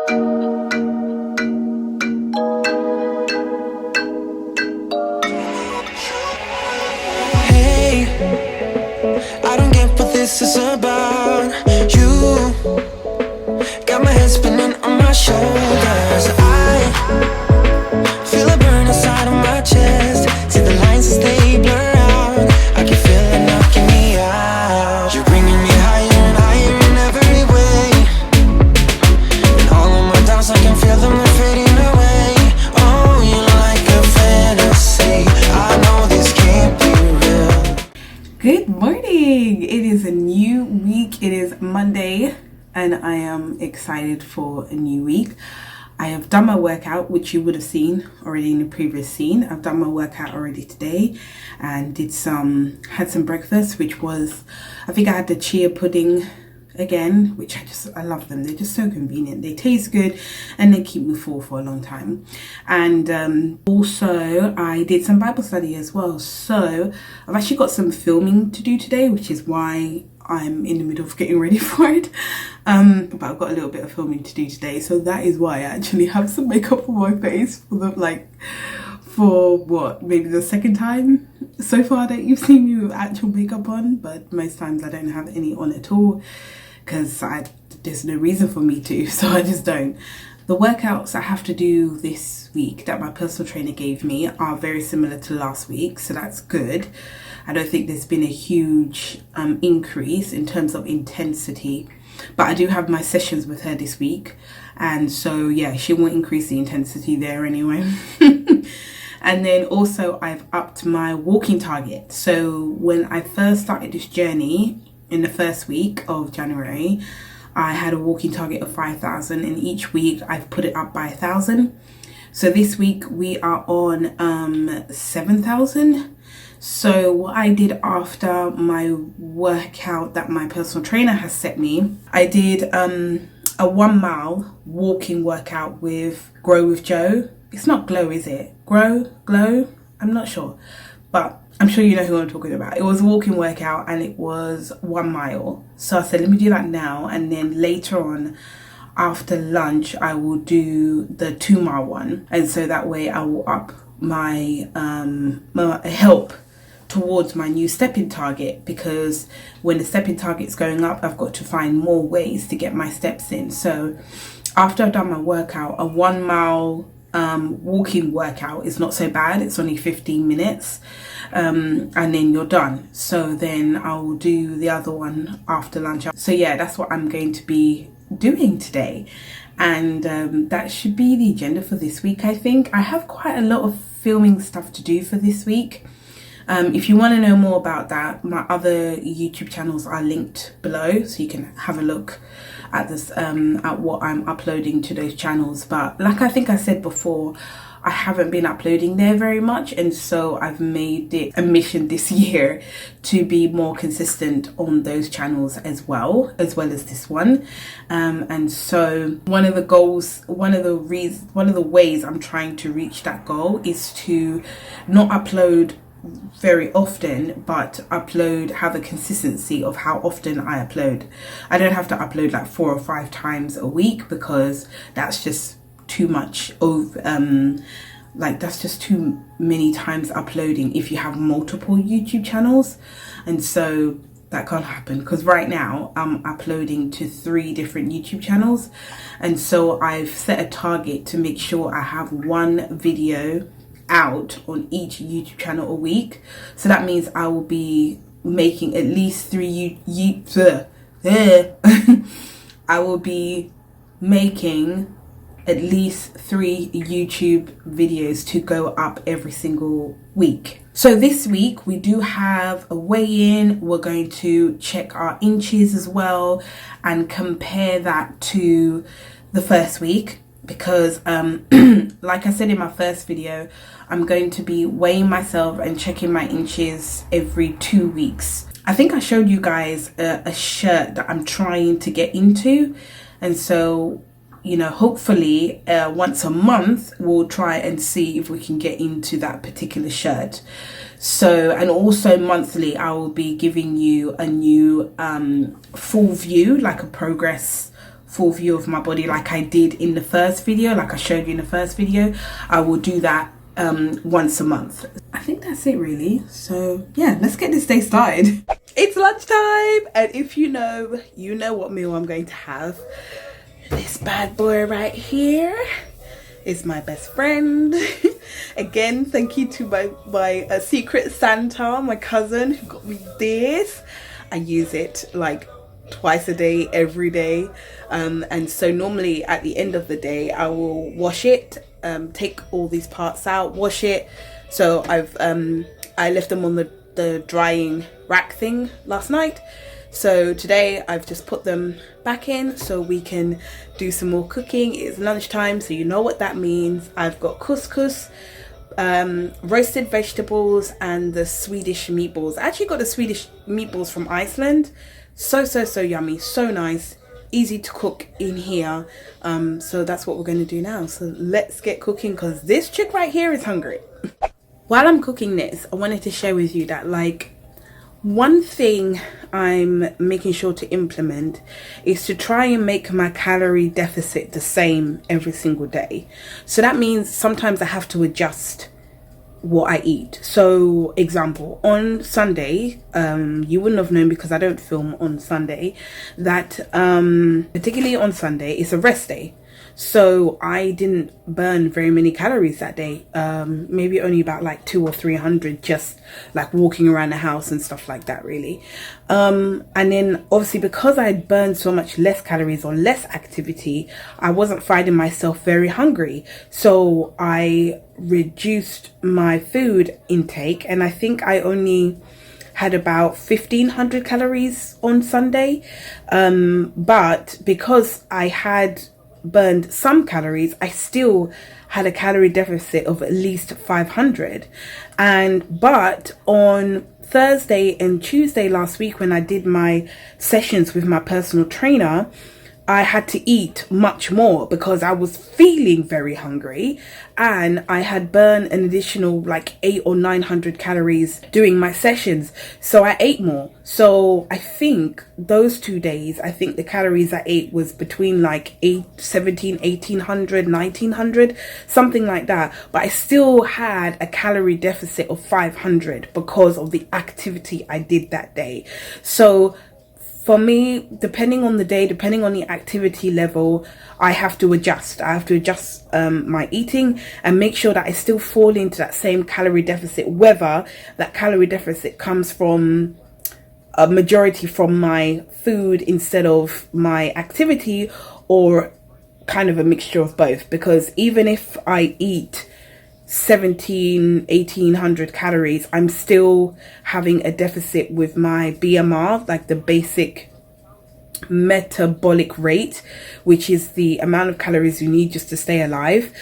Hey, I don't get what this is about. You got my head spinning on my shoulders. I feel a burn inside of my chest. See the lines as they blur out. I can feel it knocking me out. You're bringing me higher and higher in every way. And all of my doubts, I can feel them, they're fading away. Oh, you're like a fantasy. I know this can't be real. Good morning. It is a new week. It is Monday and I am excited for a new week. I have done my workout, which you would have seen already in the previous scene. I've done my workout already today and had some breakfast, which was, I think I had the chia pudding again, which I love them. They're just so convenient. They taste good and they keep me full for a long time. And also I did some Bible study as well. So I've actually got some filming to do today, which is why I'm in the middle of getting ready for it. But I've got a little bit of filming to do today, so that is why I actually have some makeup on my face for what, maybe the second time so far that you've seen me with actual makeup on. But most times I don't have any on at all because there's no reason for me to, so I just don't. The workouts I have to do this week that my personal trainer gave me are very similar to last week, so that's good. I don't think there's been a huge increase in terms of intensity, but I do have my sessions with her this week, and so yeah, she won't increase the intensity there anyway. And then also I've upped my walking target. So when I first started this journey in the first week of January, I had a walking target of 5,000, and each week I've put it up by 1,000. So this week we are on 7,000. So what I did after my workout that my personal trainer has set me, I did a 1 mile walking workout with Grow with Joe. It's not Glow, is it? Glow? I'm not sure, but I'm sure you know who I'm talking about. It was a walking workout and it was 1 mile. So I said, let me do that now, and then later on after lunch I will do the 2 mile one, and so that way I will up my help towards my new stepping target, because when the stepping target's going up, I've got to find more ways to get my steps in. So after I've done my workout, a 1 mile walking workout is not so bad. It's only 15 minutes and then you're done. So then I'll do the other one after lunch. So yeah, that's what I'm going to be doing today, and that should be the agenda for this week. I think I have quite a lot of filming stuff to do for this week. If you want to know more about that, my other YouTube channels are linked below, so you can have a look at this at what I'm uploading to those channels. But like I think I said before, I haven't been uploading there very much, and so I've made it a mission this year to be more consistent on those channels as well as this one. And so one of the ways I'm trying to reach that goal is to not upload very often, but have a consistency of how often I upload. I don't have to upload like 4 or 5 times a week, because that's just too much of that's just too many times uploading if you have multiple YouTube channels. And so that can't happen, because right now I'm uploading to 3 different YouTube channels, and so I've set a target to make sure I have 1 video out on each YouTube channel a week. So that means I will be making at least 3 I will be making at least 3 YouTube videos to go up every single week. So this week we do have a weigh-in. We're going to check our inches as well and compare that to the first week, because like I said in my first video, I'm going to be weighing myself and checking my inches every 2 weeks. I think I showed you guys a shirt that I'm trying to get into, and so, you know, hopefully once a month we'll try and see if we can get into that particular shirt. So, and also monthly I will be giving you a new full view, like a progress full view of my body like I did in the first video, like I showed you in the first video. I will do that once a month. I think that's it really. So yeah, let's get this day started. It's lunchtime, and if you know what meal I'm going to have. This bad boy right here is my best friend. Again, thank you to my secret Santa, my cousin, who got me this. I use it like twice a day, every day, and so normally at the end of the day I will wash it, take all these parts out, wash it. So I left them on the drying rack thing last night, so today I've just put them back in so we can do some more cooking. It's lunchtime, so you know what that means. I've got couscous, roasted vegetables, and the Swedish meatballs. I actually got the Swedish meatballs from Iceland. So yummy, so nice, easy to cook in here. So that's what we're going to do now. So let's get cooking, because this chick right here is hungry. While I'm cooking this, I wanted to share with you that, like, one thing I'm making sure to implement is to try and make my calorie deficit the same every single day. So that means sometimes I have to adjust what I eat. So example, on Sunday, you wouldn't have known because I don't film on Sunday, that particularly on Sunday, it's a rest day. So I didn't burn very many calories that day, maybe only about like 200 or 300, just like walking around the house and stuff like that, really. And then obviously because I had burned so much less calories or less activity, I wasn't finding myself very hungry. So I reduced my food intake, and I think I only had about 1,500 calories on Sunday. But because I had burned some calories, I still had a calorie deficit of at least 500. But on Thursday and Tuesday last week, when I did my sessions with my personal trainer, I had to eat much more because I was feeling very hungry, and I had burned an additional like 800 or 900 calories doing my sessions. So I ate more. So I think those 2 days, I think the calories I ate was between like 1,700, 1,900, something like that. But I still had a calorie deficit of 500 because of the activity I did that day. So for me, depending on the day, depending on the activity level, I have to adjust. I have to adjust my eating and make sure that I still fall into that same calorie deficit, whether that calorie deficit comes from a majority from my food instead of my activity, or kind of a mixture of both. Because even if I eat 1,800 calories, I'm still having a deficit with my BMR, like the basic metabolic rate, which is the amount of calories you need just to stay alive.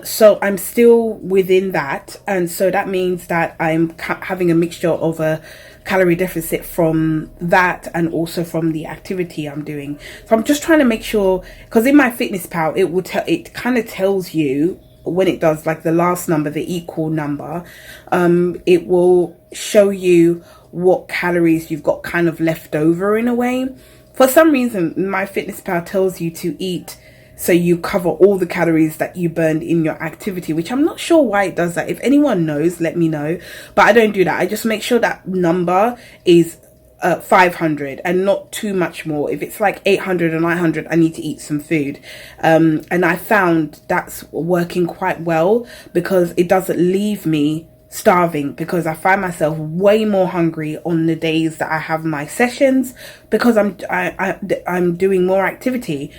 So I'm still within that, and so that means that I'm having a mixture of a calorie deficit from that and also from the activity I'm doing. So I'm just trying to make sure, because in my Fitness Pal it kind of tells you when it does like the last number, the equal number, it will show you what calories you've got kind of left over in a way. For some reason, my Fitness Pal tells you to eat so you cover all the calories that you burned in your activity, which I'm not sure why it does that. If anyone knows, let me know. But I don't do that. I just make sure that number is 500 and not too much more. If it's like 800 or 900, I need to eat some food. And I found that's working quite well because it doesn't leave me starving, because I find myself way more hungry on the days that I have my sessions because I'm doing more activity.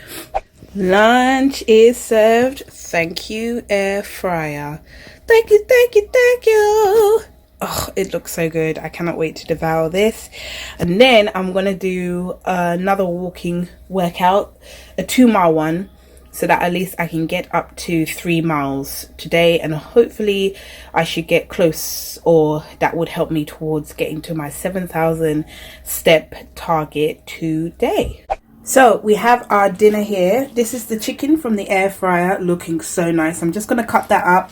Lunch is served. Thank you, air fryer. Thank you, thank you, thank you. Oh, it looks so good. I cannot wait to devour this. And then I'm gonna do another walking workout, a 2-mile one, so that at least I can get up to 3 miles today, and hopefully I should get close, or that would help me towards getting to my 7,000 step target today. So we have our dinner here. This is the chicken from the air fryer, looking so nice. I'm just going to cut that up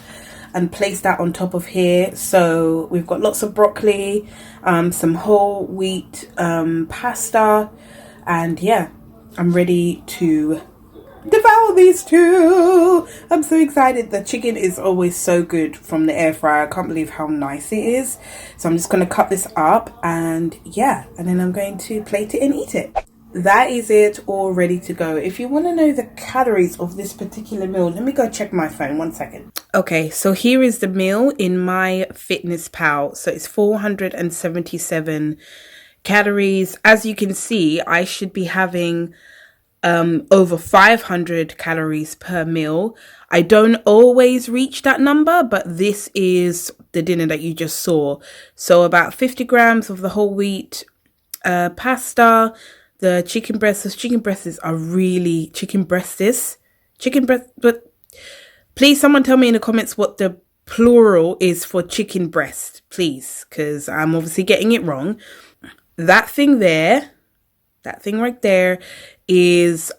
and place that on top of here. So we've got lots of broccoli, some whole wheat pasta, and yeah, I'm ready to devour these two. I'm so excited. The chicken is always so good from the air fryer. I can't believe how nice it is. So I'm just going to cut this up and yeah, and then I'm going to plate it and eat it. That is it, all ready to go. If you want to know the calories of this particular meal, let me go check my phone 1 second. Okay, so here is the meal in my Fitness Pal. So it's 477 calories. As you can see, I should be having over 500 calories per meal. I don't always reach that number, but this is the dinner that you just saw. So about 50 grams of the whole wheat pasta. The chicken breasts, those chicken breasts are really but please someone tell me in the comments what the plural is for chicken breast, please, because I'm obviously getting it wrong. That thing right there is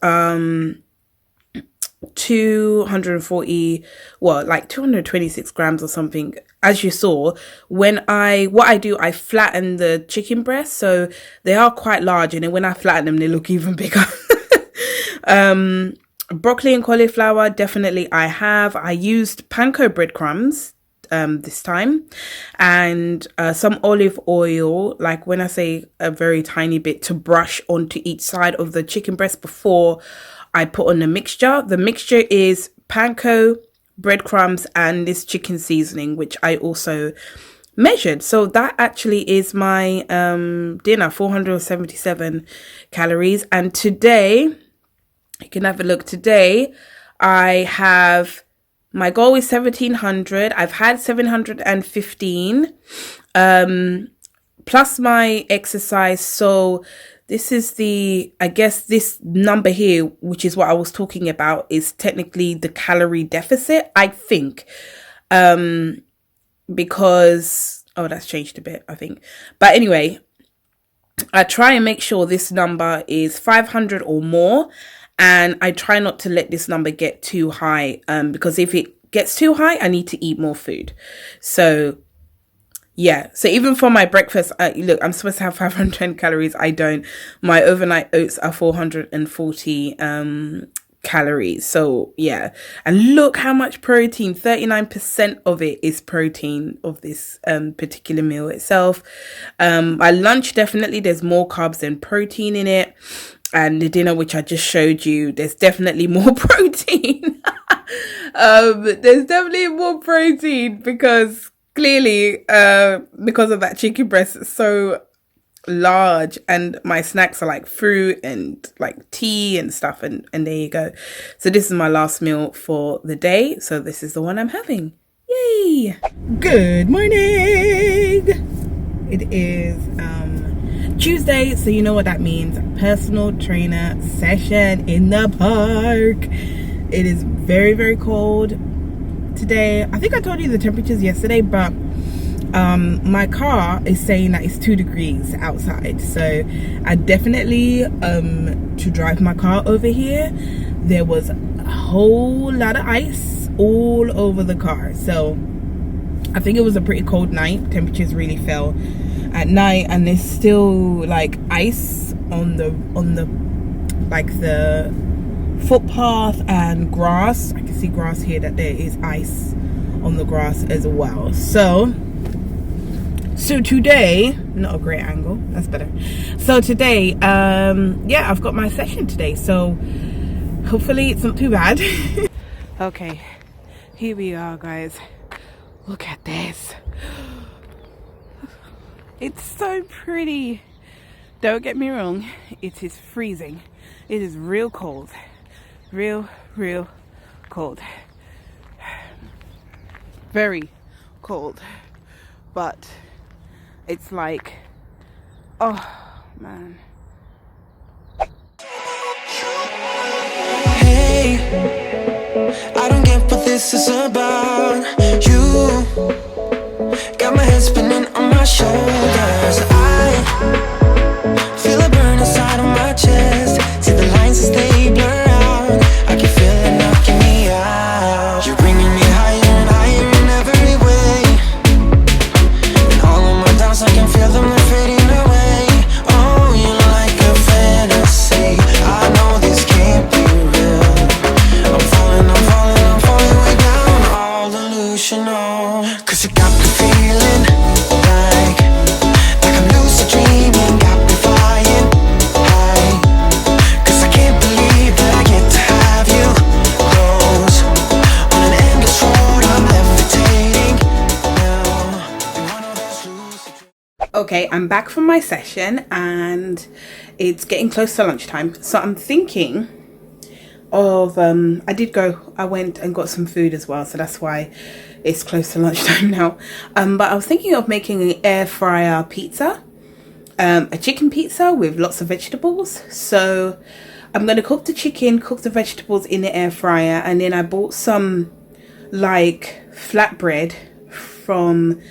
240, well, like 226 grams or something. As you saw, what I do, I flatten the chicken breasts, so they are quite large, and then when I flatten them, they look even bigger. Broccoli and cauliflower, definitely I used panko breadcrumbs this time, and some olive oil, like when I say a very tiny bit, to brush onto each side of the chicken breast before I put on the mixture. The mixture is panko, breadcrumbs, and this chicken seasoning, which I also measured. So that actually is my dinner, 477 calories. And today, you can have a look. Today, my goal is 1700. I've had 715 plus my exercise. So this is I guess this number here, which is what I was talking about, is technically the calorie deficit, I think. Because, that's changed a bit, I think. But anyway, I try and make sure this number is 500 or more. And I try not to let this number get too high, because if it gets too high, I need to eat more food. So yeah, so even for my breakfast, look, I'm supposed to have 510 calories. I don't. My overnight oats are 440 calories. So yeah, and look how much protein, 39% of it is protein of this particular meal itself. My lunch, definitely there's more carbs than protein in it. And the dinner, which I just showed you, there's definitely more protein. There's definitely more protein because clearly, because of that chicken breast, it's so large, and my snacks are like fruit and like tea and stuff, and there you go. So this is my last meal for the day. So this is the one I'm having. Yay! Good morning! It is Tuesday, so you know what that means. Personal trainer session in the park. It is very, very cold today. I think I told you the temperatures yesterday, but my car is saying that it's 2 degrees outside. So I definitely to drive my car over here, there was a whole lot of ice all over the car. So I think it was a pretty cold night. Temperatures really fell at night, and there's still like ice on the like the footpath and grass. I can see grass here, that there is ice on the grass as well. So today, not a great angle, that's better. So today, yeah, I've got my session today, so hopefully it's not too bad. Okay, here we are, guys. Look at this. It's so pretty. Don't get me wrong, it is freezing. It is real cold. Real cold. Very cold. But it's like, oh man. Hey, I don't get what this is about. You got my head spinning on my shoulders. I feel a burn inside on my chest. See the lines as they blur out. I can feel it knocking me out. You're bringing me higher and higher in every way. And all of my doubts, I can feel them, they're fading away. Oh, you Okay, I'm back from my session and it's getting close to lunchtime. So I'm thinking of, I went and got some food as well. So that's why it's close to lunchtime now. But I was thinking of making an air fryer pizza, a chicken pizza with lots of vegetables. So I'm going to cook the chicken, cook the vegetables in the air fryer. And then I bought some like flatbread from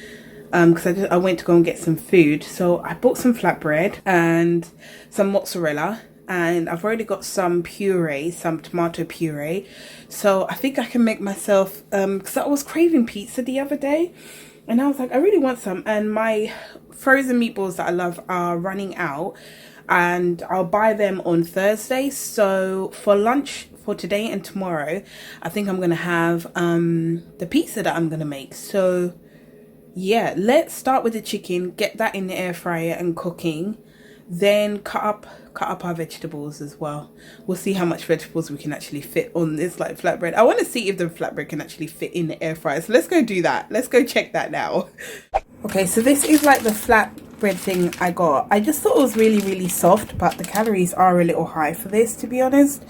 because I went to go and get some food, so I bought some flatbread and some mozzarella, and I've already got some puree, some tomato puree, so I think I can make myself because I was craving pizza the other day and I was like, I really want some, and my frozen meatballs that I love are running out and I'll buy them on Thursday. So for lunch for today and tomorrow, I think I'm gonna have the pizza that I'm gonna make. So yeah, let's start with the chicken, get that in the air fryer and cooking, then cut up our vegetables as well. We'll see how much vegetables we can actually fit on this like flatbread. I want to see if the flatbread can actually fit in the air fryer, so let's go do that. Let's go check that now. Okay, so this is like the flatbread thing I got. I just thought it was really soft, but the calories are a little high for this, to be honest.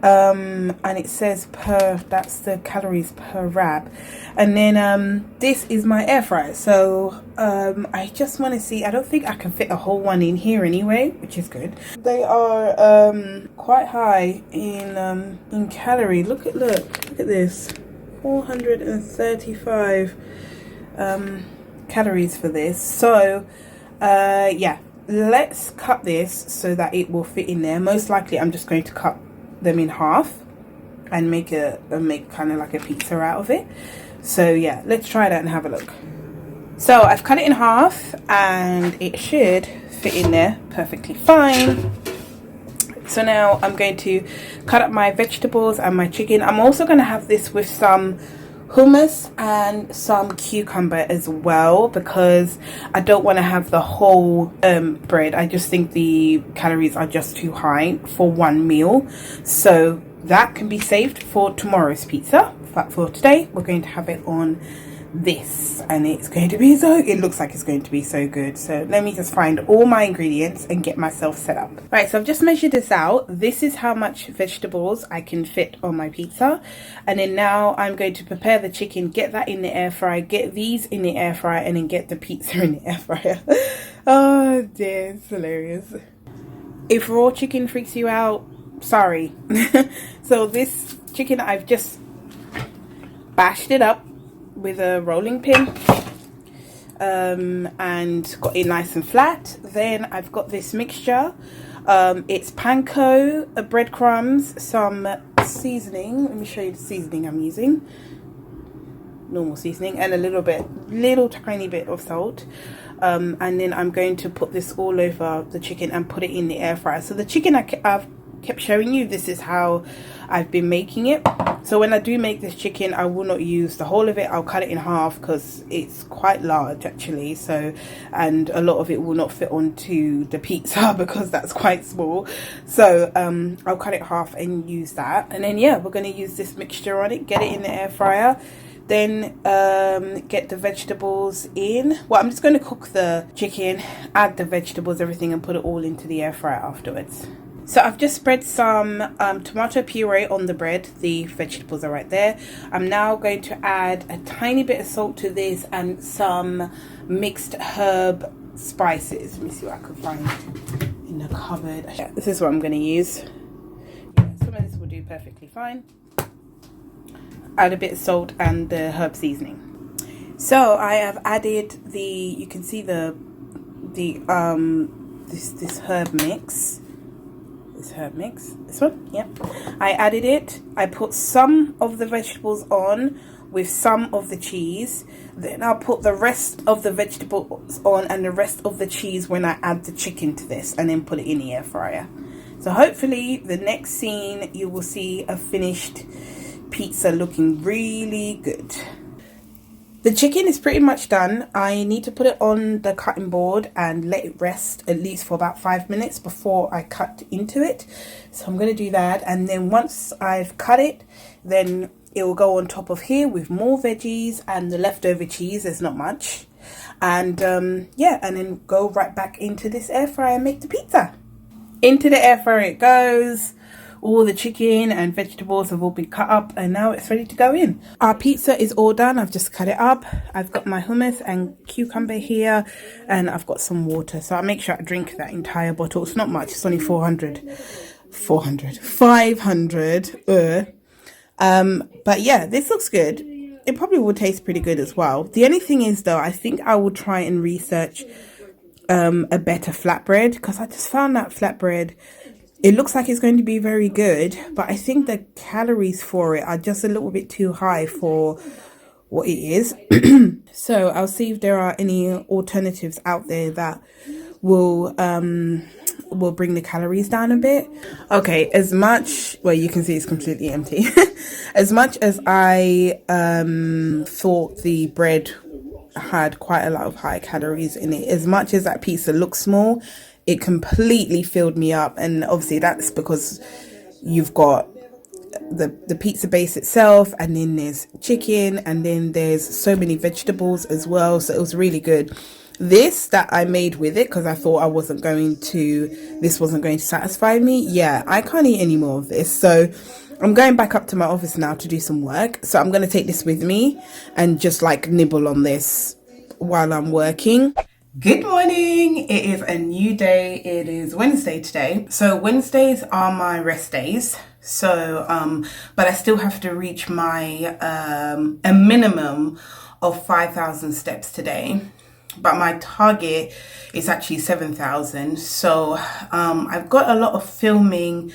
And it says that's the calories per wrap. And then this is my air fryer, so I just want to see. I don't think I can fit a whole one in here anyway, which is good. They are quite high in calorie. Look at this, 435 calories for this. So yeah, let's cut this so that it will fit in there. Most likely I'm just going to cut them in half and make kind of like a pizza out of it. So yeah, let's try that and have a look. So I've cut it in half and it should fit in there perfectly fine. So now I'm going to cut up my vegetables and my chicken. I'm also going to have this with some hummus and some cucumber as well, because I don't want to have the whole bread. I just think the calories are just too high for one meal, so that can be saved for tomorrow's pizza. But for today we're going to have it on this, and it's going to be it looks like it's going to be so good. So let me just find all my ingredients and get myself set up. Right, so I've just measured this out. This is how much vegetables I can fit on my pizza, and then now I'm going to prepare the chicken, get that in the air fryer, get these in the air fryer, and then get the pizza in the air fryer. Oh dear, it's hilarious. If raw chicken freaks you out, sorry. So this chicken, I've just bashed it up with a rolling pin and got it nice and flat. Then I've got this mixture. It's panko, breadcrumbs, some seasoning. Let me show you the seasoning I'm using. Normal seasoning, and a little tiny bit of salt. And then I'm going to put this all over the chicken and put it in the air fryer. So the chicken I've kept showing you, this is how I've been making it. So when I do make this chicken, I will not use the whole of it. I'll cut it in half because it's quite large actually, so, and a lot of it will not fit onto the pizza because that's quite small. So I'll cut it half and use that, and then yeah, we're going to use this mixture on it, get it in the air fryer, then get the vegetables in. Well, I'm just going to cook the chicken, add the vegetables, everything, and put it all into the air fryer afterwards. So I've just spread some tomato puree on the bread. The vegetables are right there. I'm now going to add a tiny bit of salt to this and some mixed herb spices. Let me see what I can find in the cupboard. Yeah, this is what I'm going to use. Yeah, some of this will do perfectly fine. Add a bit of salt and the herb seasoning. So I have added you can see this herb mix. This one, yep. I added it. I put some of the vegetables on with some of the cheese. Then I'll put the rest of the vegetables on and the rest of the cheese when I add the chicken to this, and then put it in the air fryer. So hopefully the next scene you will see a finished pizza looking really good. The chicken is pretty much done. I need to put it on the cutting board and let it rest at least for about 5 minutes before I cut into it. So I'm going to do that, and then once I've cut it, then it will go on top of here with more veggies and the leftover cheese. There's not much. And yeah, and then go right back into this air fryer and make the pizza. Into the air fryer it goes. All the chicken and vegetables have all been cut up and now it's ready to go in. Our pizza is all done. I've just cut it up. I've got my hummus and cucumber here and I've got some water. So I'll make sure I drink that entire bottle. It's not much. It's only 500. But yeah, this looks good. It probably will taste pretty good as well. The only thing is though, I think I will try and research a better flatbread because I just found that flatbread, it looks like it's going to be very good, but I think the calories for it are just a little bit too high for what it is. So I'll see if there are any alternatives out there that will bring the calories down a bit. Okay, as much, well, you can see it's completely empty. As much as I thought the bread had quite a lot of high calories in it, as much as that pizza looks small, it completely filled me up. And obviously that's because you've got the pizza base itself, and then there's chicken, and then there's so many vegetables as well. So it was really good. This that I made with it, because I thought this wasn't going to satisfy me. Yeah, I can't eat any more of this. So I'm going back up to my office now to do some work. So I'm going to take this with me and just like nibble on this while I'm working. Good morning. It is a new day. It is Wednesday today. So Wednesdays are my rest days. So, but I still have to reach my, a minimum of 5,000 steps today. But my target is actually 7,000. So, I've got a lot of filming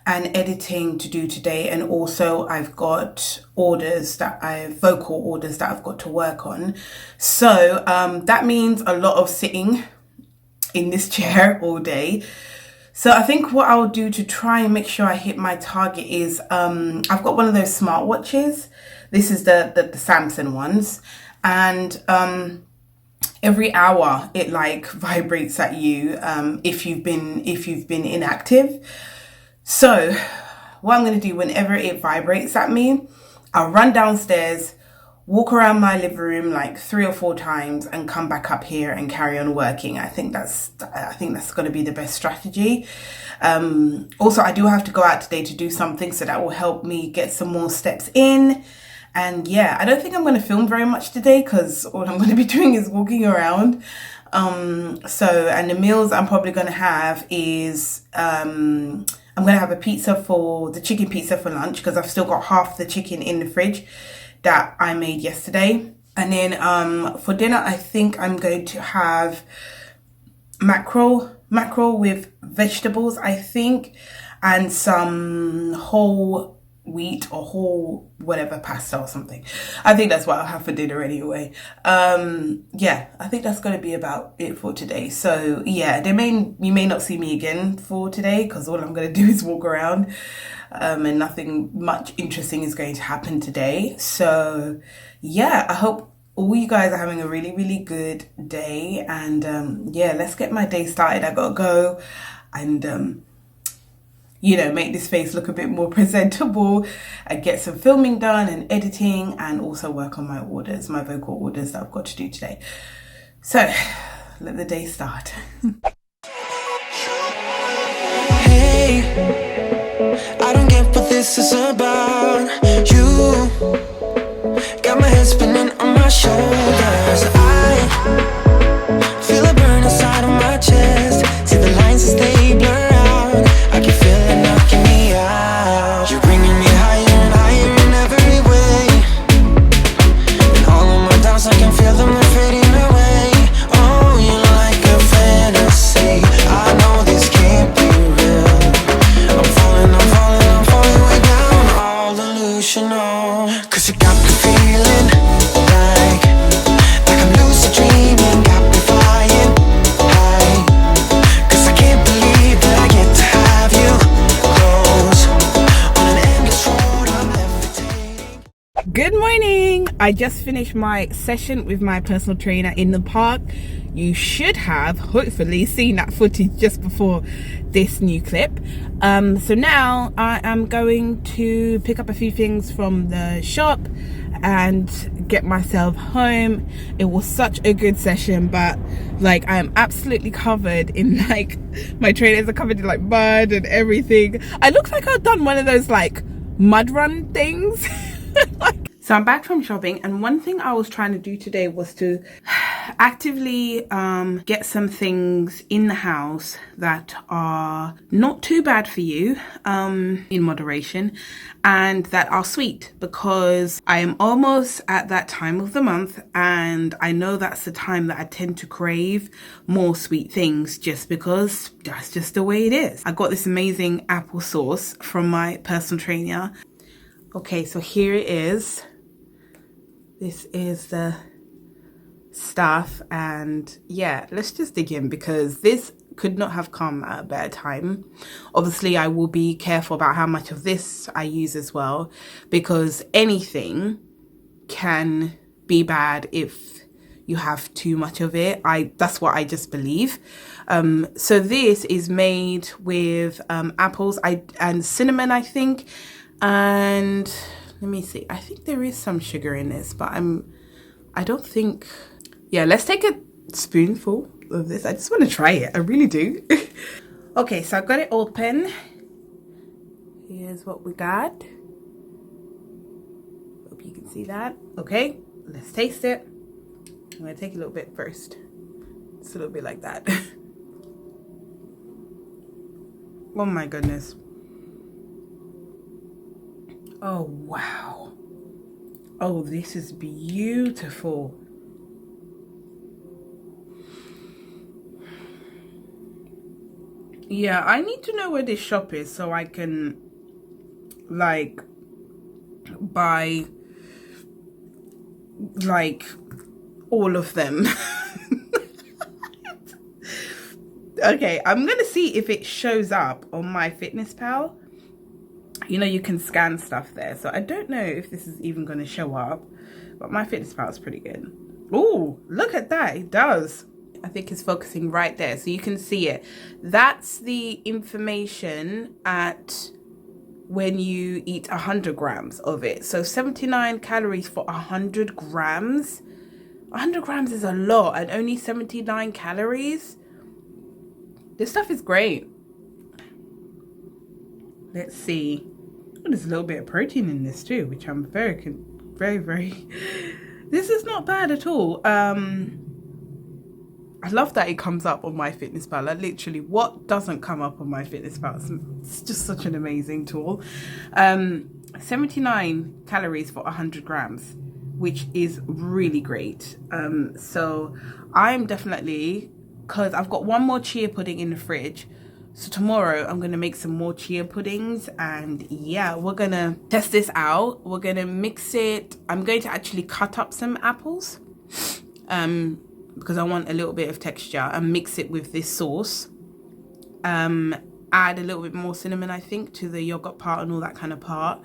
and editing to do today, and also I've got vocal orders that I've got to work on. So that means a lot of sitting in this chair all day. So I think what I'll do to try and make sure I hit my target is I've got one of those smartwatches. This is the Samsung ones, and every hour it like vibrates at you if you've been inactive. So what I'm going to do whenever it vibrates at me, I'll run downstairs, walk around my living room like 3 or 4 times and come back up here and carry on working. I think that's going to be the best strategy. Also, I do have to go out today to do something, so that will help me get some more steps in. And yeah, I don't think I'm going to film very much today because all I'm going to be doing is walking around. And the meals I'm probably going to have is I'm going to have the chicken pizza for lunch because I've still got half the chicken in the fridge that I made yesterday. And then for dinner, I think I'm going to have mackerel with vegetables, I think, and some whole wheat or whole whatever pasta or something. I think that's what I'll have for dinner anyway. Yeah, I think that's going to be about it for today. So yeah, you may not see me again for today because all I'm going to do is walk around, and nothing much interesting is going to happen today. So yeah, I hope all you guys are having a really, really good day. And yeah, let's get my day started. I gotta go and make this face look a bit more presentable and get some filming done and editing, and also work on my vocal orders that I've got to do today. So let the day start. Hey, I don't get what this is about. You got my head spinning on my shoulders. I feel a burn inside of my chest. See the lines as they blur out. I can feel it knocking me out. You're bringing me higher and higher in every way. And all of my doubts, I can feel them, they're fading away. Oh, you're like a fantasy. I know this can't be real. I'm falling way down, all delusional. 'Cause you got me feeling like I'm lucid dreaming. Got me flying high. 'Cause I can't believe that I get to have you close on an endless road I'm levitating. Good morning. I just finished my session with my personal trainer in the park. you should have hopefully seen that footage just before this new clip. So now I am going to pick up a few things from the shop and get myself home. It was such a good session, but like I am absolutely covered in like, my trainers are covered in like mud and everything. I look like I've done one of those like mud run things. So I'm back from shopping, and one thing I was trying to do today was to actively get some things in the house that are not too bad for you, in moderation, and that are sweet, because I am almost at that time of the month, and I know that's the time that I tend to crave more sweet things, just because that's just the way it is. I got this amazing apple sauce from my personal trainer. Okay, so here it is. This is the stuff, and yeah, let's just dig in, because this could not have come at a better time. Obviously, I will be careful about how much of this I use as well, because anything can be bad if you have too much of it. That's what I just believe. So this is made with apples and cinnamon, I think, and let me see, I think there is some sugar in this, but I don't think, yeah, let's take a spoonful of this. I just want to try it, I really do. Okay, so I got it open. Here's what we got. Hope you can see that. Okay, let's taste it. I'm gonna take a little bit first. It's a little bit like that. Oh my goodness. Oh wow. Oh, this is beautiful. Yeah, I need to know where this shop is so I can like buy like all of them. Okay, I'm gonna see if it shows up on my Fitness Pal. You know, you can scan stuff there, so I don't know if this is even going to show up, but my Fitness Pal is pretty good. Oh, look at that, it does. I think it's focusing right there, so you can see it. That's the information at when you eat 100 grams of it. So 79 calories for 100 grams. 100 grams is a lot, and only 79 calories. This stuff is great. Let's see. Oh, there's a little bit of protein in this too, which I'm very. This is not bad at all. I love that it comes up on my Fitness Pal. Like, literally, what doesn't come up on my Fitness Pal? It's just such an amazing tool. 79 calories for 100 grams, which is really great. So I'm definitely, because I've got one more chia pudding in the fridge. So tomorrow I'm going to make some more chia puddings, and yeah, we're going to test this out. We're going to mix it. I'm going to actually cut up some apples because I want a little bit of texture, and mix it with this sauce. Add a little bit more cinnamon, I think, to the yogurt part and all that kind of part.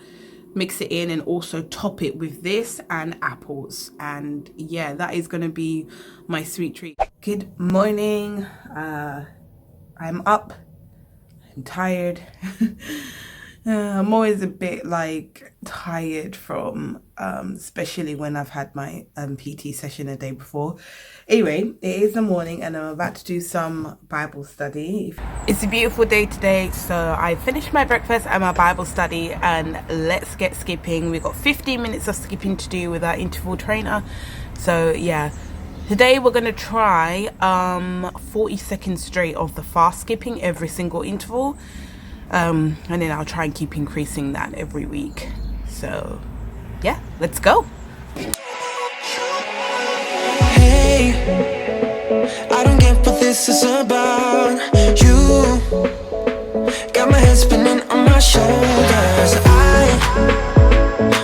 Mix it in, and also top it with this and apples. And yeah, that is going to be my sweet treat. Good morning. I'm up. I'm tired. I'm always a bit like tired from especially when I've had my PT session a day before. Anyway, it is the morning, and I'm about to do some Bible study. It's a beautiful day today, so I finished my breakfast and my Bible study, and let's get skipping. We've got 15 minutes of skipping to do with our interval trainer. So yeah, today we're going to try 40 seconds straight of the fast skipping every single interval, and then I'll try and keep increasing that every week. So yeah, let's go. Hey, I don't get what this is about. You got my head spinning on my shoulders. I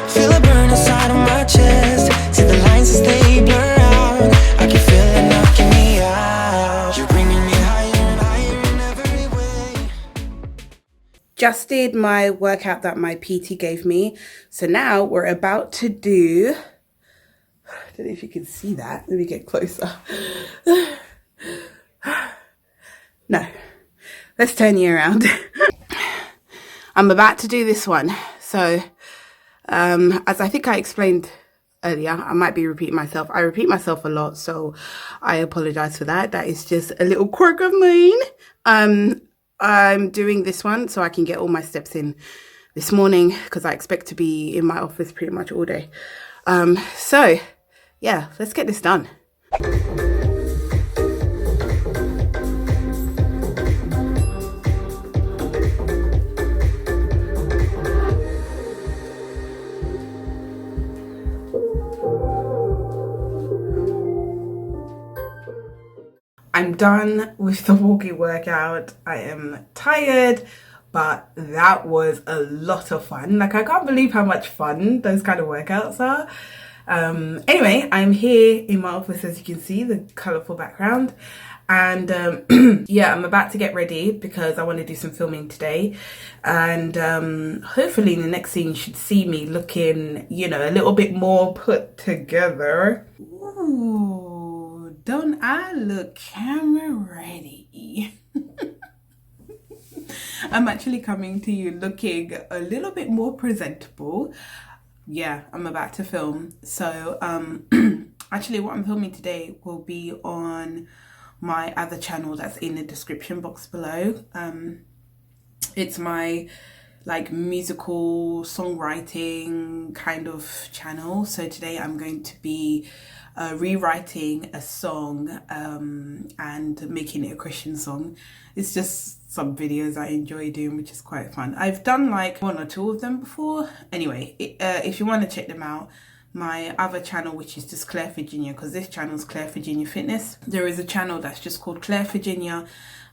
feel a burn inside of my chest. See the lines as they blur out. I can feel it knocking me out. You're bringing me higher and higher in every way. Just did my workout that my PT gave me. So now we're about to do, I don't know if you can see that. Let me get closer. No, let's turn you around. I'm about to do this one. So, as I think I explained earlier, I might be repeating myself. I repeat myself a lot, so I apologize for that. That is just a little quirk of mine. I'm doing this one so I can get all my steps in this morning because I expect to be in my office pretty much all day. So yeah, let's get this done. I'm done with the walking workout. I am tired, but that was a lot of fun. Like, I can't believe how much fun those kind of workouts are. Anyway, I'm here in my office, as you can see, the colourful background. And yeah, I'm about to get ready because I want to do some filming today. And hopefully in the next scene you should see me looking, you know, a little bit more put together. Ooh, don't I look camera ready? I'm actually coming to you looking a little bit more presentable. Yeah, I'm about to film. So actually what I'm filming today will be on my other channel that's in the description box below. It's my like musical songwriting kind of channel. So today I'm going to be rewriting a song and making it a Christian song. It's just some videos I enjoy doing, which is quite fun. I've done like 1 or 2 of them before. Anyway, if you want to check them out, my other channel, which is just Claire Virginia, because this channel is Claire Virginia Fitness. There is a channel that's just called Claire Virginia,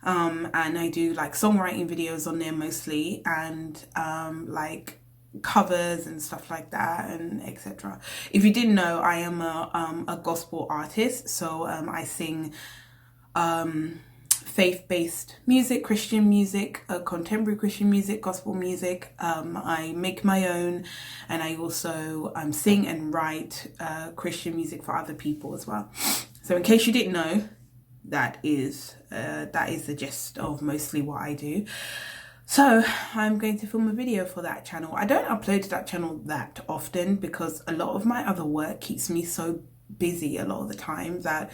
and I do like songwriting videos on there mostly, and like covers and stuff like that, and etc. If you didn't know, I am a gospel artist, so I sing faith-based music, Christian music, contemporary Christian music, gospel music. I make my own, and I also sing and write Christian music for other people as well. So in case you didn't know, that is the gist of mostly what I do. So I'm going to film a video for that channel. I don't upload to that channel that often because a lot of my other work keeps me so busy a lot of the time that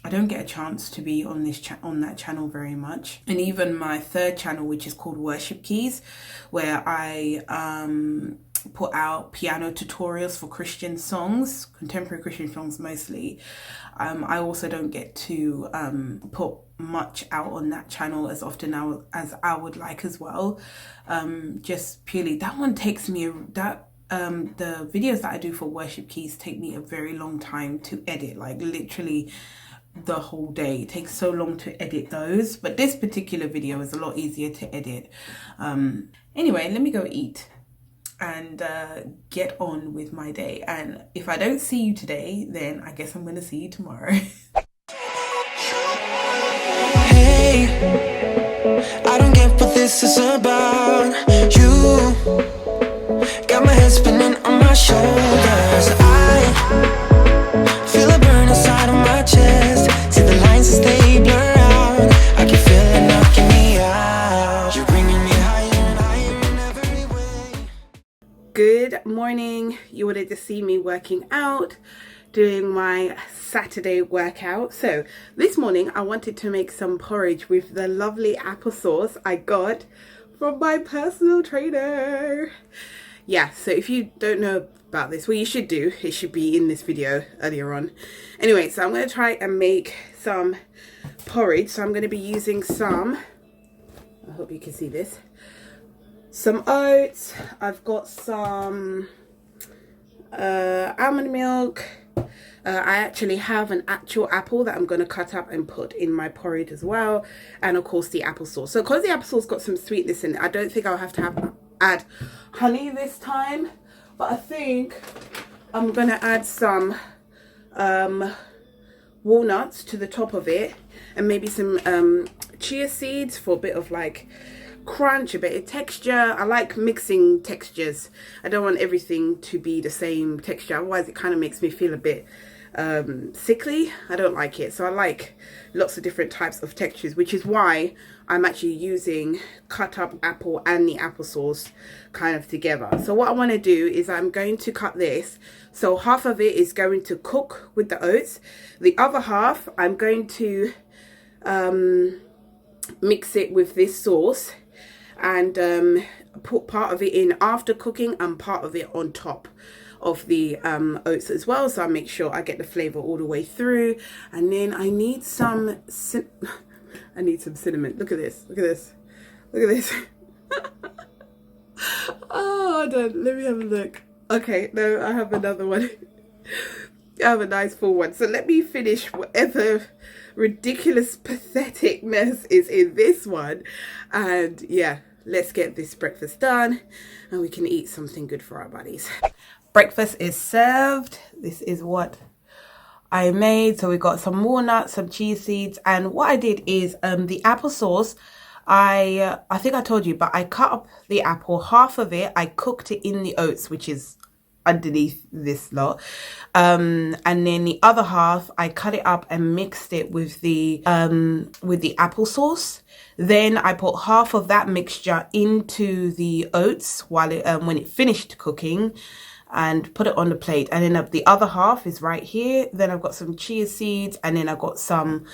I don't get a chance to be on this on that channel very much. And even my third channel, which is called Worship Keys, where I put out piano tutorials for Christian songs, contemporary Christian songs mostly. I also don't get to put much out on that channel as often as I would like as well. Just purely, that one takes me, the videos that I do for Worship Keys take me a very long time to edit, like literally the whole day. It takes so long to edit those, but this particular video is a lot easier to edit. Anyway, let me go eat and get on with my day, and if I don't see you today, then I guess I'm gonna see you tomorrow. Hey, I don't get what this is about. You got my head spinning on my shoulders. I feel a burn inside of my chest. See the lines as they blur out. I can feel it knocking me out. You're bringing me higher and higher in every way. Good morning. You wanted to see me working out, doing my Saturday workout. So this morning I wanted to make some porridge with the lovely applesauce I got from my personal trainer. Yeah, so if you don't know about this, well, you should do. It should be in this video earlier on. Anyway, so I'm going to try and make some porridge. So I'm going to be using some, I hope you can see this, some oats. I've got some almond milk. I actually have an actual apple that I'm going to cut up and put in my porridge as well, and of course the applesauce. So because the applesauce got some sweetness in it, I don't think I'll have to add honey this time, but I think I'm going to add some walnuts to the top of it, and maybe some chia seeds for a bit of like crunch, a bit of texture. I like mixing textures. I don't want everything to be the same texture, otherwise it kind of makes me feel a bit sickly. I don't like it. So I like lots of different types of textures, which is why I'm actually using cut up apple and the applesauce kind of together. So what I want to do is I'm going to cut this. So half of it is going to cook with the oats. The other half, I'm going to mix it with this sauce and put part of it in after cooking and part of it on top of the oats as well, so I make sure I get the flavor all the way through. And then I need some cinnamon. Look at this, look at this, look at this. Oh, hold on, let me have a look. Okay, no, I have another one. I have a nice full one. So let me finish whatever ridiculous patheticness is in this one, and yeah, let's get this breakfast done and we can eat something good for our bodies. Breakfast is served. This is what I made. So we got some walnuts, some chia seeds, and what I did is the applesauce, I think I told you, but I cut up the apple, half of it I cooked it in the oats, which is underneath this lot, and then the other half I cut it up and mixed it with the applesauce. Then I put half of that mixture into the oats while it when it finished cooking, and put it on the plate. And then the other half is right here. Then I've got some chia seeds, and then I've got some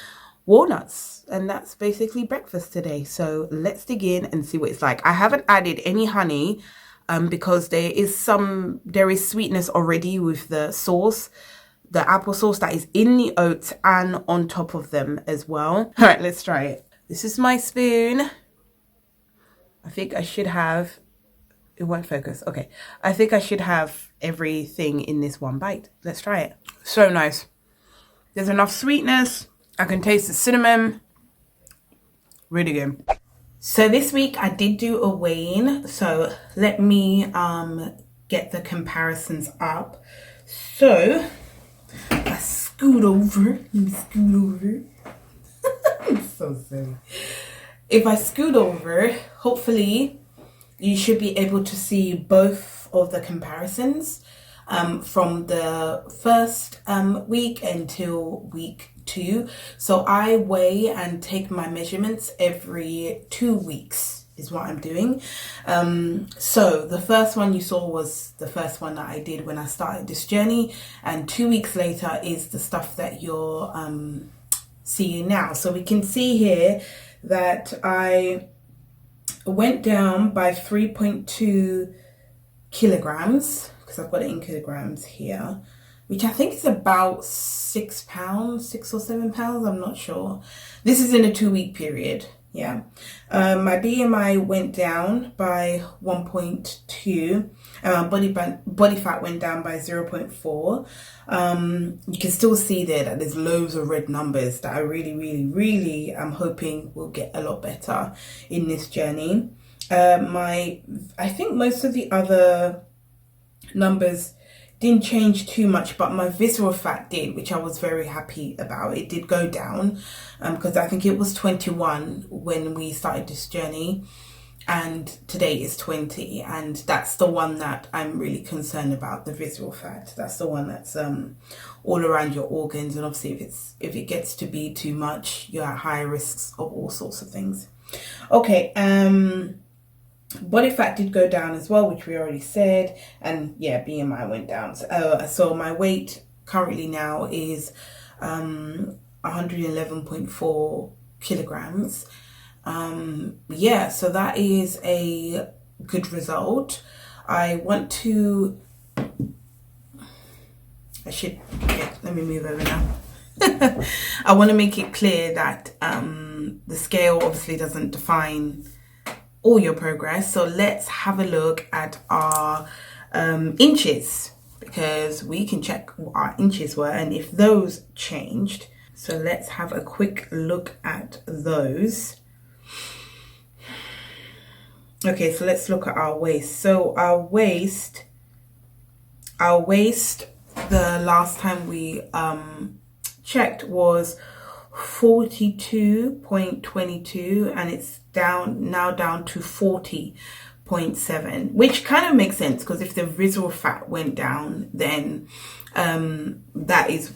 walnuts, and that's basically breakfast today. So let's dig in and see what it's like. I haven't added any honey because there is sweetness already with the sauce, the applesauce that is in the oats and on top of them as well. All right, let's try it. This is my spoon. I think I should have, it won't focus. Okay, I think I should have everything in this one bite. Let's try it. So nice. There's enough sweetness. I can taste the cinnamon. Really good. So this week I did do a weigh-in. So let me get the comparisons up. So I scoot over. Let me scoot over. It's so silly. If I scoot over, hopefully you should be able to see both of the comparisons from the first week until week 2. So I weigh and take my measurements every 2 weeks is what I'm doing. So the first one you saw was the first one that I did when I started this journey, and 2 weeks later is the stuff that you're seeing now. So we can see here that I went down by 3.2 kilograms, because I've got it in kilograms here, which I think is about 6 pounds, 6 or 7 pounds, I'm not sure. This is in a 2-week period, yeah. My BMI went down by 1.2, body fat went down by 0.4. You can still see there that there's loads of red numbers that I really am hoping will get a lot better in this journey. I think most of the other numbers didn't change too much, but my visceral fat did, which I was very happy about. It did go down because I think it was 21 when we started this journey, and today is 20, and that's the one that I'm really concerned about, the visceral fat. That's the one that's all around your organs, and obviously if it gets to be too much, you're at higher risks of all sorts of things. Okay, body fat did go down as well, which we already said, and yeah, BMI went down. So my weight currently now is 111.4 kilograms. Yeah, so that is a good result. Let me move over now. I want to make it clear that the scale obviously doesn't define all your progress. So let's have a look at our inches, because we can check what our inches were and if those changed. So let's have a quick look at those. Okay, so let's look at our waist. So our waist, the last time we checked was 42.22, and it's now down to 40.22. 6.7, which kind of makes sense, because if the visceral fat went down, then that is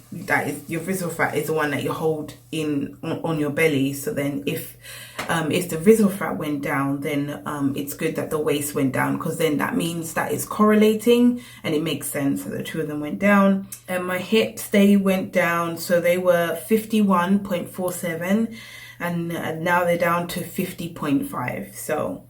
your visceral fat is the one that you hold in on your belly. So then if the visceral fat went down, then it's good that the waist went down, because then that means that it's correlating, and it makes sense that the two of them went down. And my hips, they went down, so they were 51.47, and now they're down to 50.5. So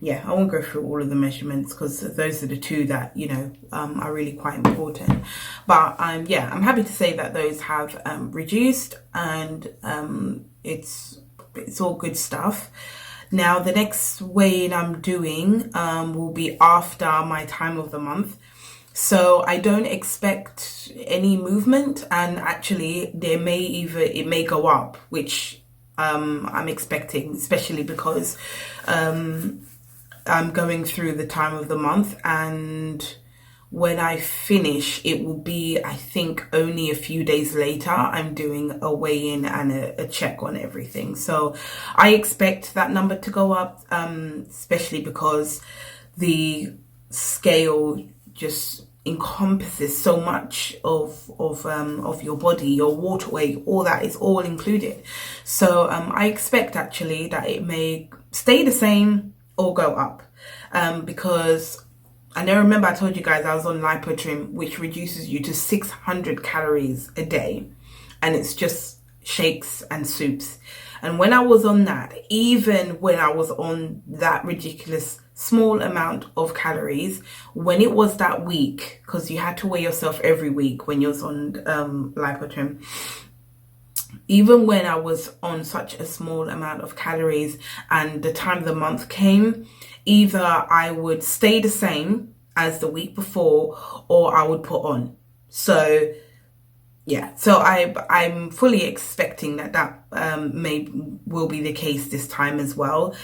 yeah, I won't go through all of the measurements, because those are the two that, you know, are really quite important. But yeah, I'm happy to say that those have reduced, and it's all good stuff. Now, the next weigh-in I'm doing will be after my time of the month. So I don't expect any movement, and actually it may go up, which I'm expecting, especially because I'm going through the time of the month, and when I finish, it will be, I think, only a few days later, I'm doing a weigh-in and a check on everything. So I expect that number to go up, especially because the scale just encompasses so much of your body, your water weight, all that is all included. So I expect actually that it may stay the same or go up, because I know, remember I told you guys I was on LIPOTRIM, which reduces you to 600 calories a day, and it's just shakes and soups. And when I was on that, even when I was on that ridiculous small amount of calories, when it was that week, because you had to weigh yourself every week when you was on LIPOTRIM, even when I was on such a small amount of calories and the time of the month came, either I would stay the same as the week before, or I would put on. So yeah, so I'm fully expecting that will be the case this time as well.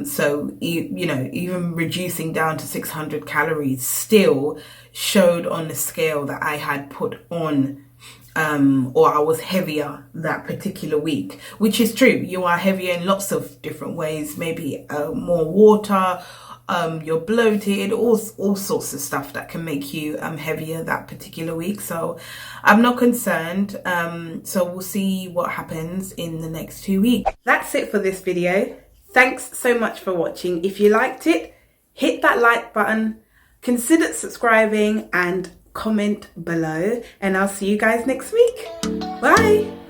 So you know, even reducing down to 600 calories still showed on the scale that I had put on, or I was heavier that particular week, which is true. You are heavier in lots of different ways, maybe more water, you're bloated, all sorts of stuff that can make you heavier that particular week. So I'm not concerned. So we'll see what happens in the next 2 weeks. That's it for this video. Thanks so much for watching. If you liked it, hit that like button, consider subscribing, and comment below, and I'll see you guys next week. Bye.